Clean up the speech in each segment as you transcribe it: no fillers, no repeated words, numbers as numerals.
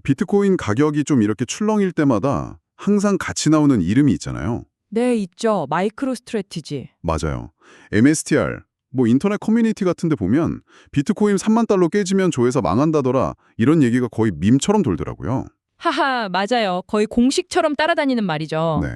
비트코인 가격이 좀 이렇게 출렁일 때마다 항상 같이 나오는 이름이 있잖아요. 네, 있죠. 마이크로 스트래티지. 맞아요. MSTR, 뭐 인터넷 커뮤니티 같은 데 보면 비트코인 3만 달러 깨지면 조회사 망한다더라 이런 얘기가 거의 밈처럼 돌더라고요. 하하, 맞아요. 거의 공식처럼 따라다니는 말이죠. 네.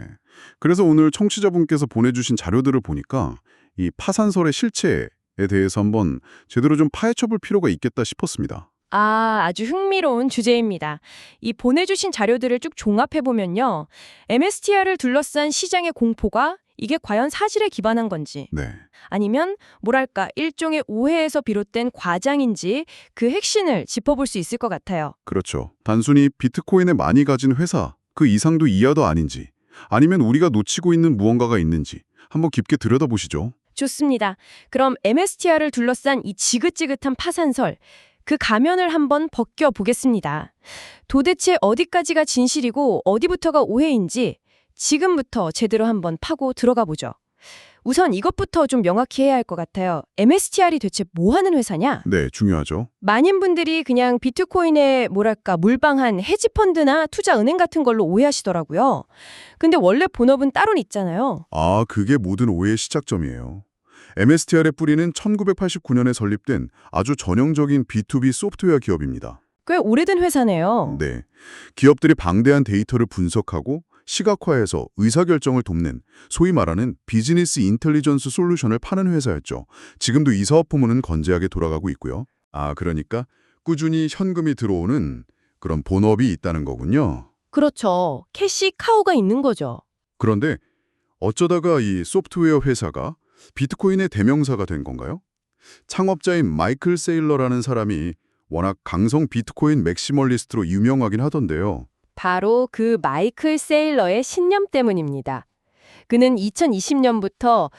그래서 오늘 청취자분께서 보내주신 자료들을 보니까 이 파산설의 실체에 대해서 한번 제대로 좀 파헤쳐볼 필요가 있겠다 싶었습니다. 아, 아주 흥미로운 주제입니다. 이 보내주신 자료들을 쭉 종합해보면요. MSTR을 둘러싼 시장의 공포가 이게 과연 사실에 기반한 건지 네. 아니면 뭐랄까 일종의 오해에서 비롯된 과장인지 그 핵심을 짚어볼 수 있을 것 같아요. 그렇죠. 단순히 비트코인을 많이 가진 회사, 그 이상도 이하도 아닌지, 아니면 우리가 놓치고 있는 무언가가 있는지 한번 깊게 들여다보시죠. 좋습니다. 그럼 MSTR을 둘러싼 이 지긋지긋한 파산설, 그 가면을 한번 벗겨보겠습니다. 도대체 어디까지가 진실이고 어디부터가 오해인지 지금부터 제대로 한번 파고 들어가 보죠. 우선 이것부터 좀 명확히 해야 할 것 같아요. MSTR이 대체 뭐 하는 회사냐? 네, 중요하죠. 많은 분들이 그냥 비트코인의 뭐랄까 물방한 헤지펀드나 투자은행 같은 걸로 오해하시더라고요. 근데 원래 본업은 따로 있잖아요. 아, 그게 모든 오해의 시작점이에요. MSTR의 뿌리는 1989년에 설립된 아주 전형적인 B2B 소프트웨어 기업입니다. 꽤 오래된 회사네요. 네. 기업들이 방대한 데이터를 분석하고 시각화해서 의사결정을 돕는 소위 말하는 비즈니스 인텔리전스 솔루션을 파는 회사였죠. 지금도 이 사업 부문은 건재하게 돌아가고 있고요. 아, 그러니까 꾸준히 현금이 들어오는 그런 본업이 있다는 거군요. 그렇죠. 캐시 카우가 있는 거죠. 그런데 어쩌다가 이 소프트웨어 회사가 비트코인의 대명사가 된 건가요? 창업자인 마이클 세일러라는 사람이 워낙 강성 비트코인 맥시멀리스트로 유명하긴 하던데요. 바로 그 마이클 세일러의 신념 때문입니다. 그는 2020년부터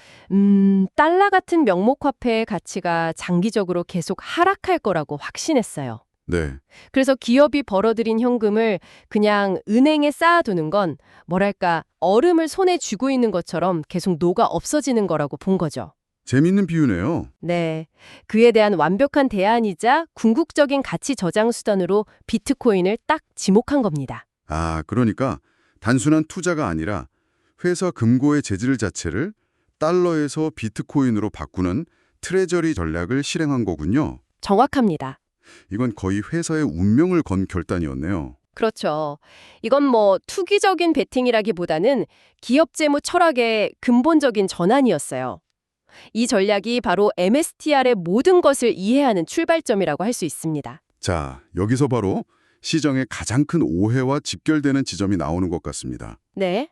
달러 같은 명목 화폐의 가치가 장기적으로 계속 하락할 거라고 확신했어요. 네, 그래서 기업이 벌어들인 현금을 그냥 은행에 쌓아두는 건 뭐랄까 얼음을 손에 쥐고 있는 것처럼 계속 녹아 없어지는 거라고 본 거죠. 재밌는 비유네요. 네, 그에 대한 완벽한 대안이자 궁극적인 가치 저장 수단으로 비트코인을 딱 지목한 겁니다. 아, 그러니까 단순한 투자가 아니라 회사 금고의 재질 자체를 달러에서 비트코인으로 바꾸는 트레저리 전략을 실행한 거군요. 정확합니다. 이건 거의 회사의 운명을 건 결단이었네요. 그렇죠. 이건 뭐 투기적인 베팅이라기보다는 기업 재무 철학의 근본적인 전환이었어요. 이 전략이 바로 MSTR의 모든 것을 이해하는 출발점이라고 할 수 있습니다. 자, 여기서 바로 시장의 가장 큰 오해와 직결되는 지점이 나오는 것 같습니다. 네.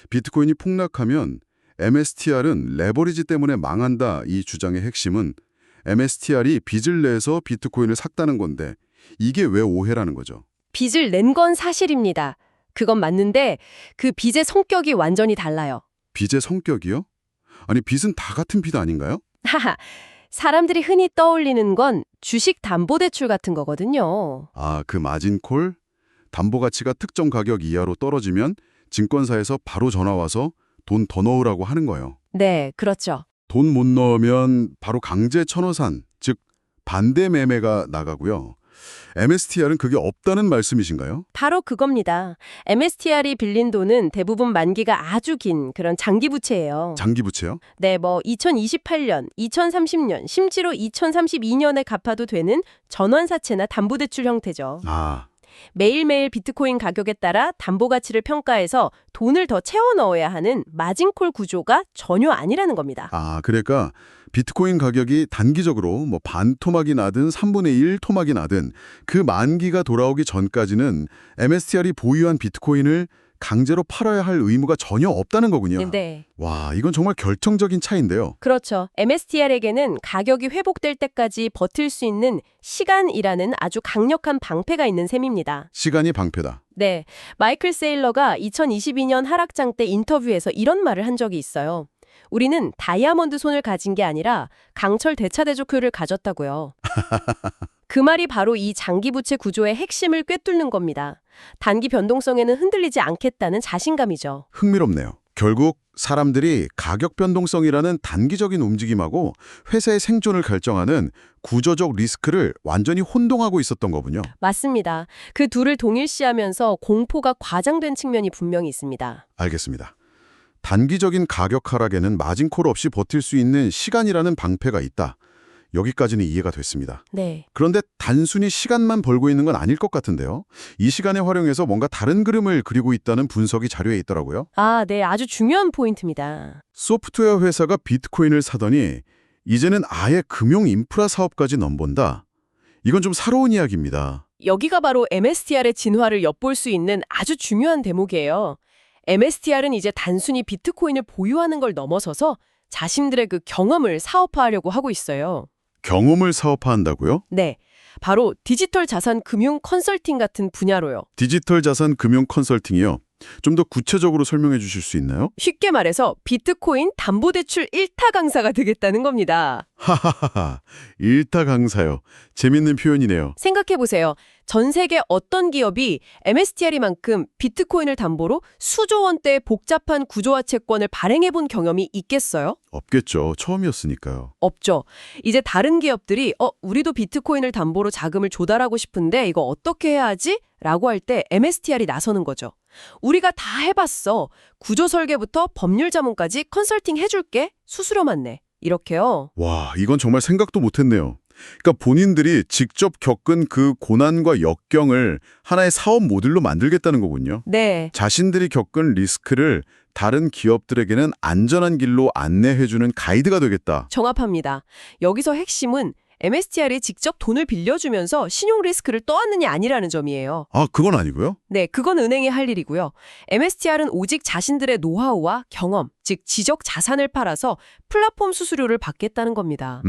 비트코인이 폭락하면 MSTR은 레버리지 때문에 망한다 이 주장의 핵심은 MSTR이 빚을 내서 비트코인을 샀다는 건데 이게 왜 오해라는 거죠? 빚을 낸 건 사실입니다. 그건 맞는데 그 빚의 성격이 완전히 달라요. 빚의 성격이요? 아니 빚은 다 같은 빚 아닌가요? 하하. 사람들이 흔히 떠올리는 건 주식 담보대출 같은 거거든요. 아, 그 마진콜? 담보 가치가 특정 가격 이하로 떨어지면 증권사에서 바로 전화 와서 돈 더 넣으라고 하는 거예요. 네, 그렇죠. 돈 못 넣으면 바로 강제 천허산, 즉 반대 매매가 나가고요. MSTR은 그게 없다는 말씀이신가요? 바로 그겁니다. MSTR이 빌린 돈은 대부분 만기가 아주 긴 그런 장기 부채예요. 장기 부채요? 네, 뭐 2028년, 2030년, 심지어 2032년에 갚아도 되는 전환사채나 담보대출 형태죠. 아, 매일매일 비트코인 가격에 따라 담보 가치를 평가해서 돈을 더 채워 넣어야 하는 마진콜 구조가 전혀 아니라는 겁니다. 그러니까 비트코인 가격이 단기적으로 뭐 반 토막이 나든 3분의 1 토막이 나든 그 만기가 돌아오기 전까지는 MSTR이 보유한 비트코인을 강제로 팔아야 할 의무가 전혀 없다는 거군요. 네. 와, 이건 정말 결정적인 차이인데요. 그렇죠. MSTR에게는 가격이 회복될 때까지 버틸 수 있는 시간이라는 아주 강력한 방패가 있는 셈입니다. 시간이 방패다. 네. 마이클 세일러가 2022년 하락장 때 인터뷰에서 이런 말을 한 적이 있어요. 우리는 다이아몬드 손을 가진 게 아니라 강철 대차대조표를 가졌다고요. 그 말이 바로 이 장기 부채 구조의 핵심을 꿰뚫는 겁니다. 단기 변동성에는 흔들리지 않겠다는 자신감이죠. 흥미롭네요. 결국 사람들이 가격 변동성이라는 단기적인 움직임하고 회사의 생존을 결정하는 구조적 리스크를 완전히 혼동하고 있었던 거군요. 맞습니다. 그 둘을 동일시하면서 공포가 과장된 측면이 분명히 있습니다. 알겠습니다. 단기적인 가격 하락에는 마진콜 없이 버틸 수 있는 시간이라는 방패가 있다. 여기까지는 이해가 됐습니다. 네. 그런데 단순히 시간만 벌고 있는 건 아닐 것 같은데요. 이 시간에 활용해서 뭔가 다른 그림을 그리고 있다는 분석이 자료에 있더라고요. 아, 네. 아주 중요한 포인트입니다. 소프트웨어 회사가 비트코인을 사더니 이제는 아예 금융 인프라 사업까지 넘본다. 이건 좀 새로운 이야기입니다. 여기가 바로 MSTR의 진화를 엿볼 수 있는 아주 중요한 대목이에요. MSTR은 이제 단순히 비트코인을 보유하는 걸 넘어서서 자신들의 그 경험을 사업화하려고 하고 있어요. 경험을 사업화한다고요? 네. 바로 디지털 자산 금융 컨설팅 같은 분야로요. 디지털 자산 금융 컨설팅이요. 좀 더 구체적으로 설명해 주실 수 있나요? 쉽게 말해서 비트코인 담보대출 1타 강사가 되겠다는 겁니다. 하하하하. 일타 강사요. 재밌는 표현이네요. 생각해보세요. 전 세계 어떤 기업이 MSTR만큼 비트코인을 담보로 수조 원대의 복잡한 구조화 채권을 발행해본 경험이 있겠어요? 없겠죠. 처음이었으니까요. 없죠. 이제 다른 기업들이 우리도 비트코인을 담보로 자금을 조달하고 싶은데 이거 어떻게 해야 하지? 라고 할 때 MSTR이 나서는 거죠. 우리가 다 해봤어. 구조 설계부터 법률 자문까지 컨설팅 해줄게. 수수료만 내. 이렇게요. 와, 이건 정말 생각도 못했네요. 그러니까 본인들이 직접 겪은 그 고난과 역경을 하나의 사업 모델로 만들겠다는 거군요. 네. 자신들이 겪은 리스크를 다른 기업들에게는 안전한 길로 안내해주는 가이드가 되겠다. 정확합니다. 여기서 핵심은 MSTR이 직접 돈을 빌려주면서 신용 리스크를 떠안느냐 아니라는 점이에요. 아, 그건 아니고요? 네, 그건 은행이 할 일이고요. MSTR은 오직 자신들의 노하우와 경험, 즉 지적 자산을 팔아서 플랫폼 수수료를 받겠다는 겁니다.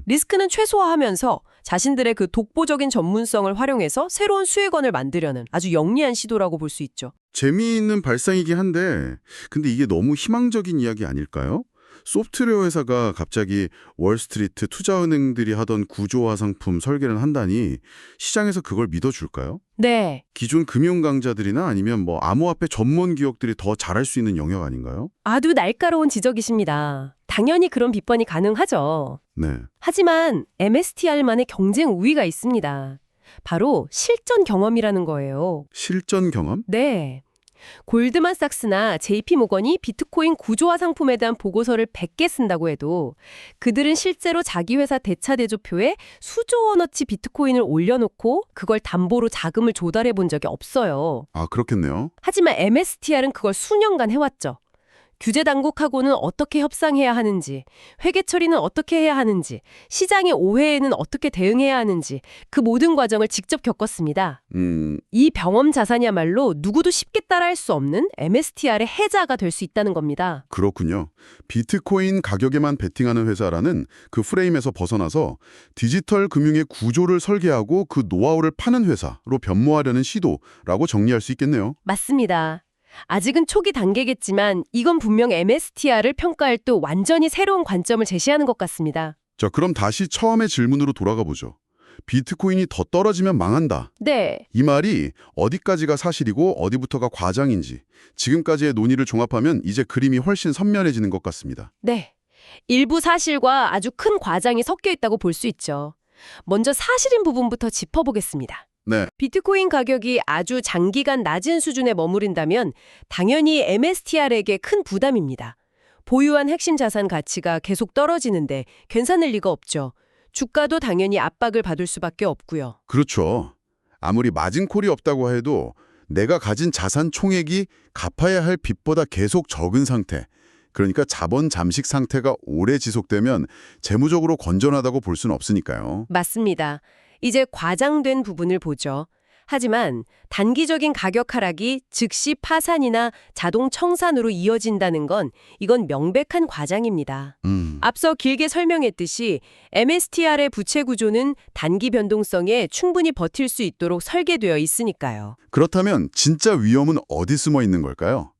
리스크는 최소화하면서 자신들의 그 독보적인 전문성을 활용해서 새로운 수익원을 만들려는 아주 영리한 시도라고 볼 수 있죠. 재미있는 발상이긴 한데 근데 이게 너무 희망적인 이야기 아닐까요? 소프트웨어 회사가 갑자기 월스트리트 투자은행들이 하던 구조화 상품 설계를 한다니 시장에서 그걸 믿어줄까요? 네. 기존 금융 강자들이나 아니면 뭐 암호화폐 전문 기업들이 더 잘할 수 있는 영역 아닌가요? 아주 날카로운 지적이십니다. 당연히 그런 비판이 가능하죠. 네. 하지만 MSTR만의 경쟁 우위가 있습니다. 바로 실전 경험이라는 거예요. 실전 경험? 네. 골드만삭스나 JP모건이 비트코인 구조화 상품에 대한 보고서를 100개 쓴다고 해도 그들은 실제로 자기 회사 대차대조표에 수조 원어치 비트코인을 올려놓고 그걸 담보로 자금을 조달해 본 적이 없어요. 아, 그렇겠네요. 하지만 MSTR은 그걸 수년간 해왔죠. 규제 당국하고는 어떻게 협상해야 하는지, 회계 처리는 어떻게 해야 하는지, 시장의 오해에는 어떻게 대응해야 하는지 그 모든 과정을 직접 겪었습니다. 이 경험 자산이야말로 누구도 쉽게 따라할 수 없는 MSTR의 해자가 될 수 있다는 겁니다. 그렇군요. 비트코인 가격에만 베팅하는 회사라는 그 프레임에서 벗어나서 디지털 금융의 구조를 설계하고 그 노하우를 파는 회사로 변모하려는 시도라고 정리할 수 있겠네요. 맞습니다. 아직은 초기 단계겠지만 이건 분명 MSTR을 평가할 때 완전히 새로운 관점을 제시하는 것 같습니다. 자, 그럼 다시 처음의 질문으로 돌아가 보죠. 비트코인이 더 떨어지면 망한다. 네. 이 말이 어디까지가 사실이고 어디부터가 과장인지 지금까지의 논의를 종합하면 이제 그림이 훨씬 선명해지는 것 같습니다. 네. 일부 사실과 아주 큰 과장이 섞여 있다고 볼 수 있죠. 먼저 사실인 부분부터 짚어보겠습니다. 네. 비트코인 가격이 아주 장기간 낮은 수준에 머무른다면 당연히 MSTR에게 큰 부담입니다. 보유한 핵심 자산 가치가 계속 떨어지는데 괜찮을 리가 없죠. 주가도 당연히 압박을 받을 수밖에 없고요. 그렇죠. 아무리 마진콜이 없다고 해도 내가 가진 자산 총액이 갚아야 할 빚보다 계속 적은 상태, 그러니까 자본 잠식 상태가 오래 지속되면 재무적으로 건전하다고 볼 수는 없으니까요. 맞습니다. 이제 과장된 부분을 보죠. 하지만 단기적인 가격 하락이 즉시 파산이나 자동 청산으로 이어진다는 건 이건 명백한 과장입니다. 앞서 길게 설명했듯이 MSTR의 부채 구조는 단기 변동성에 충분히 버틸 수 있도록 설계되어 있으니까요. 그렇다면 진짜 위험은 어디 숨어 있는 걸까요?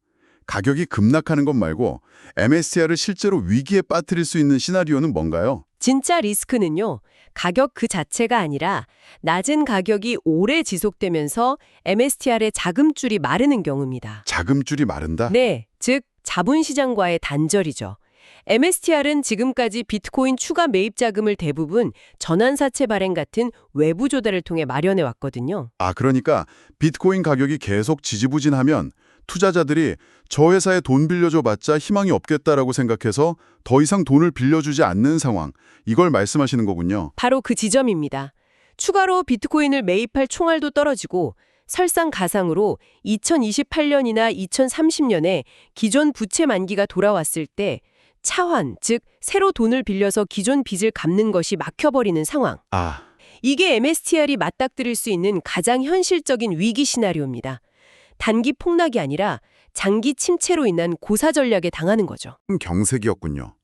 가격이 급락하는 것 말고 MSTR을 실제로 위기에 빠뜨릴 수 있는 시나리오는 뭔가요? 진짜 리스크는요, 가격 그 자체가 아니라 낮은 가격이 오래 지속되면서 MSTR의 자금줄이 마르는 경우입니다. 자금줄이 마른다? 네, 즉 자본시장과의 단절이죠. MSTR은 지금까지 비트코인 추가 매입 자금을 대부분 전환사채 발행 같은 외부 조달을 통해 마련해 왔거든요. 그러니까 비트코인 가격이 계속 지지부진하면 투자자들이 저 회사에 돈 빌려줘 봤자 희망이 없겠다라고 생각해서 더 이상 돈을 빌려주지 않는 상황, 이걸 말씀하시는 거군요. 바로 그 지점입니다. 추가로 비트코인을 매입할 총알도 떨어지고 설상가상으로 2028년이나 2030년에 기존 부채 만기가 돌아왔을 때 차환, 즉 새로 돈을 빌려서 기존 빚을 갚는 것이 막혀버리는 상황. 이게 MSTR이 맞닥뜨릴 수 있는 가장 현실적인 위기 시나리오입니다. 단기 폭락이 아니라 장기 침체로 인한 고사 전략에 당하는 거죠. 경색이었군요.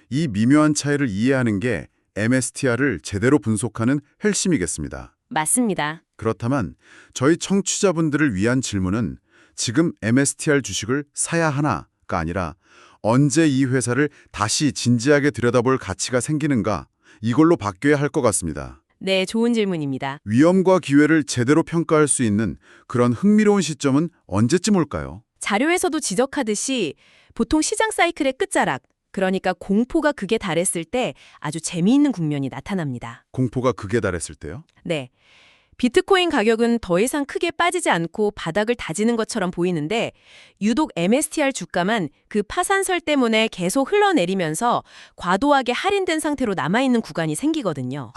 이 미묘한 차이를 이해하는 게 MSTR을 제대로 분석하는 핵심이겠습니다. 맞습니다. 그렇다면 저희 청취자분들을 위한 질문은 지금 MSTR 주식을 사야 하나가 아니라 언제 이 회사를 다시 진지하게 들여다볼 가치가 생기는가, 이걸로 바뀌어야 할 것 같습니다. 네, 좋은 질문입니다. 위험과 기회를 제대로 평가할 수 있는 그런 흥미로운 시점은 언제쯤 올까요? 자료에서도 지적하듯이 보통 시장 사이클의 끝자락, 그러니까 공포가 극에 달했을 때 아주 재미있는 국면이 나타납니다. 공포가 극에 달했을 때요? 네. 비트코인 가격은 더 이상 크게 빠지지 않고 바닥을 다지는 것처럼 보이는데 유독 MSTR 주가만 그 파산설 때문에 계속 흘러내리면서 과도하게 할인된 상태로 남아있는 구간이 생기거든요.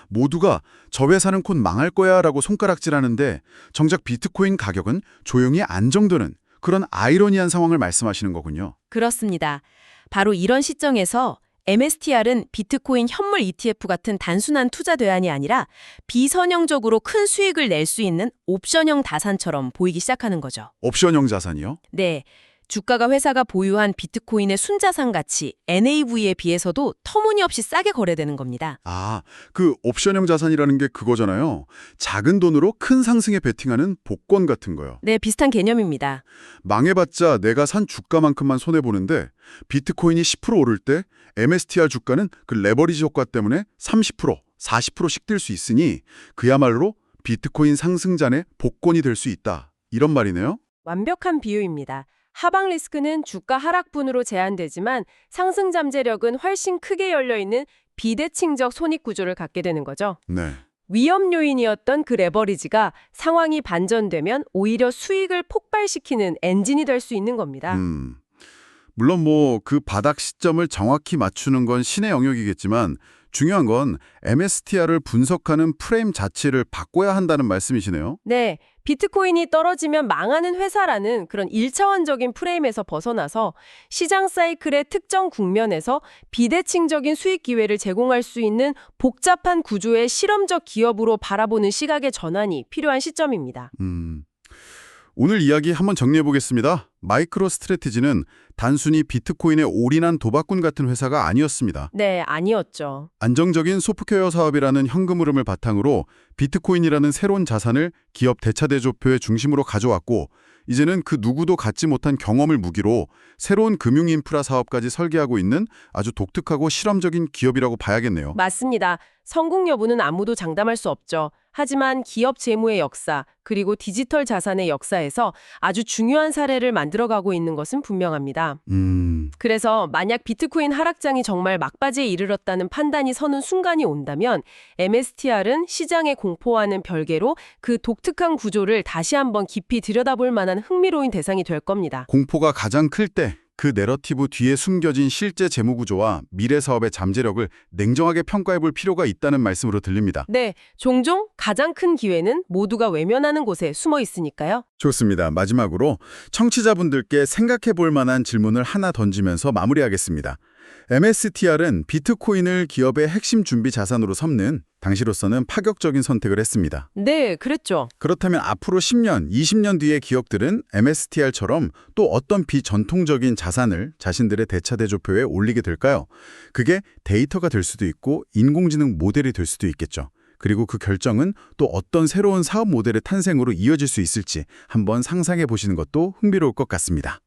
모두가 저 회사는 곧 망할 거야 라고 손가락질하는데 정작 비트코인 가격은 조용히 안정되는 그런 아이러니한 상황을 말씀하시는 거군요. 그렇습니다. 바로 이런 시점에서 MSTR은 비트코인 현물 ETF 같은 단순한 투자 대안이 아니라 비선형적으로 큰 수익을 낼 수 있는 옵션형 자산처럼 보이기 시작하는 거죠. 옵션형 자산이요? 네. 주가가 회사가 보유한 비트코인의 순자산 가치, NAV에 비해서도 터무니없이 싸게 거래되는 겁니다. 그 옵션형 자산이라는 게 그거잖아요. 작은 돈으로 큰 상승에 베팅하는 복권 같은 거요. 네, 비슷한 개념입니다. 망해봤자 내가 산 주가만큼만 손해보는데 비트코인이 10% 오를 때 MSTR 주가는 그 레버리지 효과 때문에 30%, 40%씩 뛸 수 있으니 그야말로 비트코인 상승잔의 복권이 될 수 있다. 이런 말이네요. 완벽한 비유입니다. 하방 리스크는 주가 하락분으로 제한되지만 상승 잠재력은 훨씬 크게 열려있는 비대칭적 손익 구조를 갖게 되는 거죠. 네. 위험 요인이었던 그 레버리지가 상황이 반전되면 오히려 수익을 폭발시키는 엔진이 될 수 있는 겁니다. 물론 그 바닥 시점을 정확히 맞추는 건 신의 영역이겠지만 중요한 건 MSTR을 분석하는 프레임 자체를 바꿔야 한다는 말씀이시네요. 네, 비트코인이 떨어지면 망하는 회사라는 그런 1차원적인 프레임에서 벗어나서 시장 사이클의 특정 국면에서 비대칭적인 수익 기회를 제공할 수 있는 복잡한 구조의 실험적 기업으로 바라보는 시각의 전환이 필요한 시점입니다. 오늘 이야기 한번 정리해 보겠습니다. 마이크로 스트래티지는 단순히 비트코인에 올인한 도박꾼 같은 회사가 아니었습니다. 네, 아니었죠. 안정적인 소프트웨어 사업이라는 현금 흐름을 바탕으로 비트코인이라는 새로운 자산을 기업 대차대조표의 중심으로 가져왔고 이제는 그 누구도 갖지 못한 경험을 무기로 새로운 금융 인프라 사업까지 설계하고 있는 아주 독특하고 실험적인 기업이라고 봐야겠네요. 맞습니다. 성공 여부는 아무도 장담할 수 없죠. 하지만 기업 재무의 역사, 그리고 디지털 자산의 역사에서 아주 중요한 사례를 만들어가고 있는 것은 분명합니다. 그래서 만약 비트코인 하락장이 정말 막바지에 이르렀다는 판단이 서는 순간이 온다면 MSTR은 시장의 공포와는 별개로 그 독특한 구조를 다시 한번 깊이 들여다볼 만한 흥미로운 대상이 될 겁니다. 공포가 가장 클 때 그 내러티브 뒤에 숨겨진 실제 재무구조와 미래 사업의 잠재력을 냉정하게 평가해볼 필요가 있다는 말씀으로 들립니다. 네, 종종 가장 큰 기회는 모두가 외면하는 곳에 숨어 있으니까요. 좋습니다. 마지막으로 청취자분들께 생각해볼 만한 질문을 하나 던지면서 마무리하겠습니다. MSTR은 비트코인을 기업의 핵심 준비 자산으로 삼는 당시로서는 파격적인 선택을 했습니다. 네, 그랬죠. 그렇다면 앞으로 10년, 20년 뒤의 기업들은 MSTR처럼 또 어떤 비전통적인 자산을 자신들의 대차대조표에 올리게 될까요? 그게 데이터가 될 수도 있고 인공지능 모델이 될 수도 있겠죠. 그리고 그 결정은 또 어떤 새로운 사업 모델의 탄생으로 이어질 수 있을지 한번 상상해 보시는 것도 흥미로울 것 같습니다.